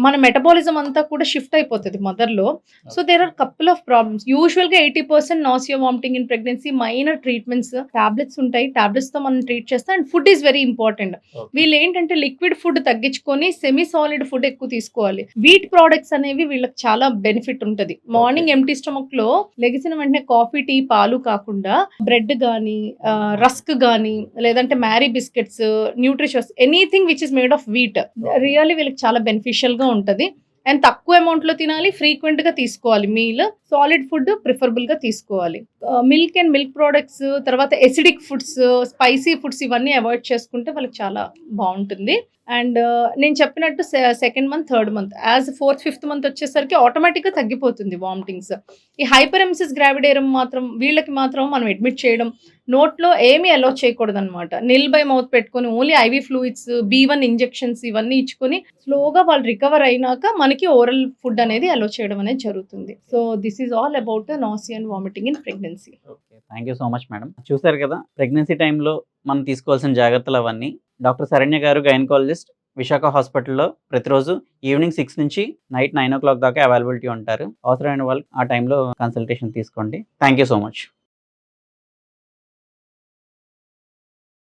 మన మెటబాలిజం అంతా కూడా షిఫ్ట్ అయిపోతది మదర్‌లో. So, there are couple of problems. యూజువల్‌గా 80% nausea, vomiting in pregnancy minor treatments tablets ఉంటాయి. టాబ్లెట్స్‌తో మనం ట్రీట్ చేస్తాం. And food is very important. Okay. వీళ్ళేంటంటే లిక్విడ్ ఫుడ్ తగ్గించుకొని సెమీ సాలిడ్ ఫుడ్ ఎక్కువ తీసుకోవాలి. వీట్ ప్రొడక్ట్స్ అనేవి వీళ్ళకి చాలా బెనిఫిట్ ఉంటది. మార్నింగ్ ఎంప్టీ స్టమక్‌లో లెగిసిన వెంటనే కాఫీ, టీ, పాలు కాకుండా బ్రెడ్ గానీ, రస్క్ గానీ, లేదంటే marry biscuits, nutritious anything which is made of wheat really వీళ్ళకి చాలా బెనిఫిషియల్‌గా ఉంటది. అండ్ తక్కువ అమౌంట్‌లో తినాలి. ఫ్రీక్వెంట్‌గా తీసుకోవాలి మీల్. సాలిడ్ ఫుడ్ ప్రిఫరబుల్‌గా తీసుకోవాలి. మిల్క్ అండ్ మిల్క్ ప్రొడక్ట్స్, తర్వాత ఎసిడిక్ ఫుడ్స్, స్పైసీ ఫుడ్స్ ఇవన్నీ అవాయిడ్ చేసుకుంటే వాళ్ళకి చాలా బావుంటుంది. అండ్ నేను చెప్పినట్టు second month, third month as fourth, fifth month వచ్చేసరికి ఆటోమేటిక్‌గా తగ్గిపోతుంది వామిటింగ్స్. ఈ హైపరెమ్సిస్ గ్రావిడేరం మాత్రం వీళ్ళకి మాత్రం మనం అడ్మిట్ చేయడం, నోట్లో ఏమీ అలౌ చేయకూడదనమాట. నిల్ బై మౌత్ పెట్టుకొని ఓన్లీ ఐవీ ఫ్లూయిడ్స్, బి1 ఇంజెక్షన్స్ ఇవన్నీ ఇచ్చుకొని స్లోగా వాళ్ళు రికవర్ అయినాక మనకి ఓరల్ ఫుడ్ అనేది అలౌ చేయడం అనేది జరుగుతుంది. So, this is all about nausea and vomiting in pregnancy. Okay. Thank you so much madam. చూసారు కదా ప్రెగ్నెన్సీ టైంలో మనం తీసుకోవాల్సిన జాగ్రత్తలు అవన్నీ. డాక్టర్ శరణ్య గారు గైనకాలజిస్ట్, విశాఖ హాస్పిటల్‌లో ప్రతిరోజు ఈవినింగ్ 6 నుంచి నైట్ 9:00 దాకా అవైలబిలిటీ ఉంటారు. అవసరమైన వాళ్ళు ఆ టైంలో కన్సల్టేషన్ తీసుకోండి. Thank you so much.